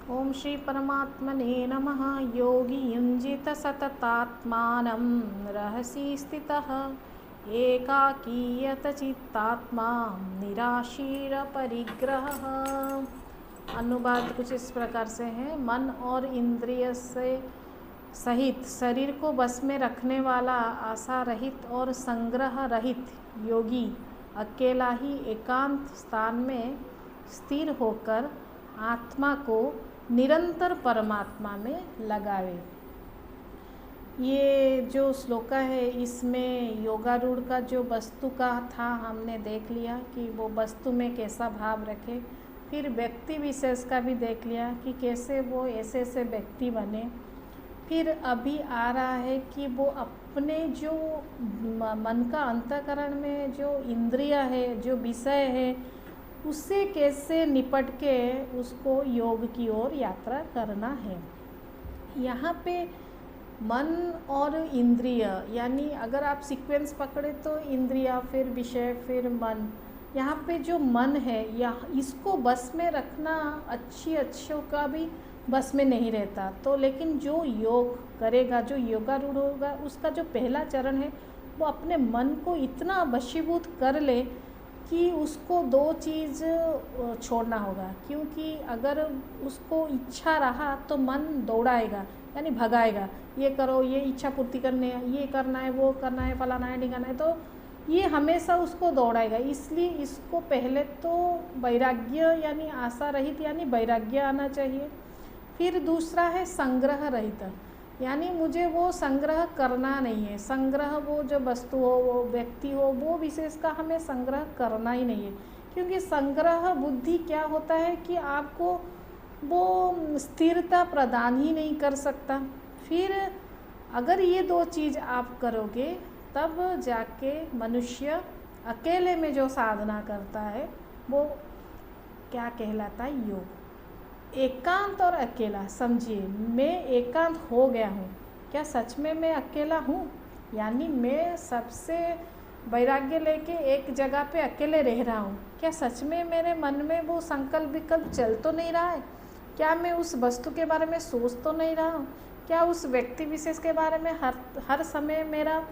ओम श्री परमात्मने नमः। योगी युञ्जित सततात्मानं रहसि स्थितः एकाकीयत चित्तात्मा निराशीर परिग्रहः। अनुवाद कुछ इस प्रकार से है। मन और इंद्रिय से सहित शरीर को बस में रखने वाला आशा रहित और संग्रह रहित योगी अकेला ही एकांत स्थान में स्थिर होकर आत्मा को निरंतर परमात्मा में लगावे। ये जो श्लोका है इसमें योगारूढ़ का जो वस्तु का था हमने देख लिया कि वो वस्तु में कैसा भाव रखे। फिर व्यक्ति विशेष का भी देख लिया कि कैसे वो ऐसे ऐसे व्यक्ति बने। फिर अभी आ रहा है कि वो अपने जो मन का अंतःकरण में जो इंद्रिय है, जो विषय है, उससे कैसे निपट के उसको योग की ओर यात्रा करना है। यहाँ पे मन और इंद्रिय, यानी अगर आप सीक्वेंस पकड़े तो इंद्रिया, फिर विषय, फिर मन। यहाँ पे जो मन है या इसको बस में रखना अच्छों का भी बस में नहीं रहता। तो लेकिन जो योग करेगा, जो योगारूढ़ होगा, उसका जो पहला चरण है वो अपने मन को इतना वशीभूत कर ले कि उसको दो चीज़ छोड़ना होगा। क्योंकि अगर उसको इच्छा रहा तो मन दौड़ाएगा, यानी भगाएगा। ये करो, ये इच्छा पूर्ति करनी है, ये करना है, वो करना है, फलाना है, ठिकाना है, तो ये हमेशा उसको दौड़ाएगा। इसलिए इसको पहले तो वैराग्य यानी आशा रहित यानी वैराग्य आना चाहिए। फिर दूसरा है संग्रह रहित, यानी मुझे वो संग्रह करना नहीं है। संग्रह वो जो वस्तु हो, वो व्यक्ति हो, वो विशेष का हमें संग्रह करना ही नहीं है। क्योंकि संग्रह बुद्धि क्या होता है कि आपको वो स्थिरता प्रदान ही नहीं कर सकता। फिर अगर ये दो चीज़ आप करोगे तब जाके मनुष्य अकेले में जो साधना करता है वो क्या कहलाता है? योग। एकांत और अकेला, समझिए, मैं एकांत हो गया हूँ, क्या सच में मैं अकेला हूँ? यानी मैं सबसे वैराग्य लेके एक जगह पे अकेले रह रहा हूँ, क्या सच में मेरे मन में वो संकल्प विकल्प चल तो नहीं रहा है? क्या मैं उस वस्तु के बारे में सोच तो नहीं रहा हूँ? क्या उस व्यक्ति विशेष के बारे में हर समय मेरा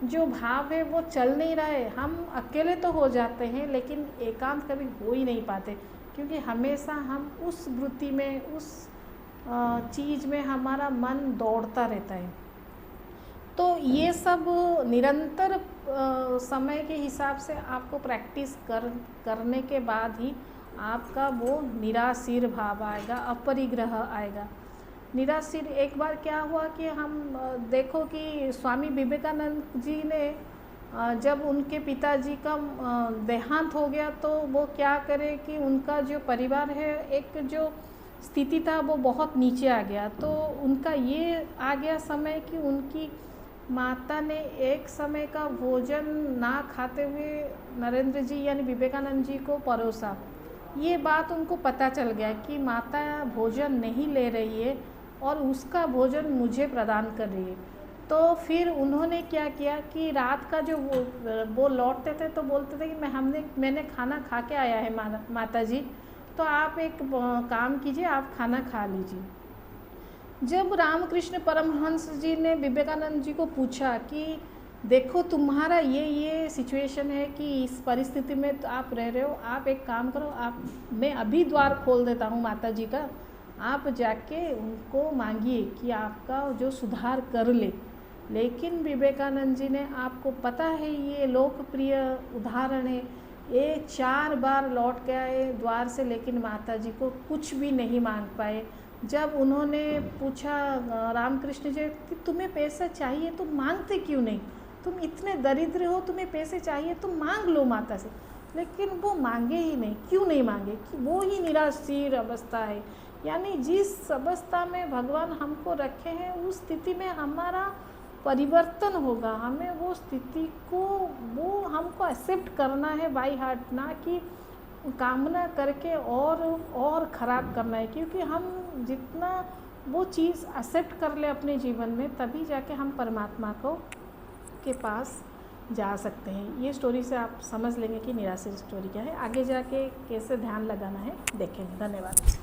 जो भाव है वो चल नहीं रहा है? हम अकेले तो हो जाते हैं लेकिन एकांत कभी हो ही नहीं पाते, क्योंकि हमेशा हम उस वृत्ति में, उस चीज़ में हमारा मन दौड़ता रहता है। तो ये सब निरंतर समय के हिसाब से आपको प्रैक्टिस करने के बाद ही आपका वो निराशीर भाव आएगा, अपरिग्रह आएगा। निराशीर एक बार क्या हुआ कि हम देखो कि स्वामी विवेकानंद जी ने जब उनके पिताजी का देहांत हो गया तो वो क्या करे कि उनका जो परिवार है, एक जो स्थिति था वो बहुत नीचे आ गया। तो उनका ये आ गया समय कि उनकी माता ने एक समय का भोजन ना खाते हुए नरेंद्र जी यानी विवेकानंद जी को परोसा। ये बात उनको पता चल गया कि माता भोजन नहीं ले रही है और उसका भोजन मुझे प्रदान कर रही है। तो फिर उन्होंने क्या किया कि रात का जो वो लौटते थे तो बोलते थे कि मैंने खाना खा के आया है माता जी, तो आप एक काम कीजिए, आप खाना खा लीजिए। जब रामकृष्ण परमहंस जी ने विवेकानंद जी को पूछा कि देखो तुम्हारा ये सिचुएशन है कि इस परिस्थिति में तो आप रह रहे हो, आप एक काम करो, मैं अभी द्वार खोल देता हूँ माता जी का, आप जाके उनको मांगिए कि आपका जो सुधार कर ले। लेकिन विवेकानंद जी ने, आपको पता है ये लोकप्रिय उदाहरण है, ये 4 बार लौट के आए द्वार से, लेकिन माता जी को कुछ भी नहीं मांग पाए। जब उन्होंने पूछा रामकृष्ण जी कि तुम्हें पैसा चाहिए तो मांगते क्यों नहीं? तुम इतने दरिद्र हो, तुम्हें पैसे चाहिए तो मांग लो माता से। लेकिन वो मांगे ही नहीं। क्यों नहीं मांगे? कि वो ही निराशीर अवस्था है। यानी जिस अवस्था में भगवान हमको रखे हैं उस स्थिति में हमारा परिवर्तन होगा। हमें वो स्थिति को, वो हमको एक्सेप्ट करना है बाई हार्ट, ना कि कामना करके और ख़राब करना है। क्योंकि हम जितना वो चीज़ एक्सेप्ट कर ले अपने जीवन में, तभी जाके हम परमात्मा को के पास जा सकते हैं। ये स्टोरी से आप समझ लेंगे कि निराशा स्टोरी क्या है। आगे जाके कैसे ध्यान लगाना है देखेंगे। धन्यवाद।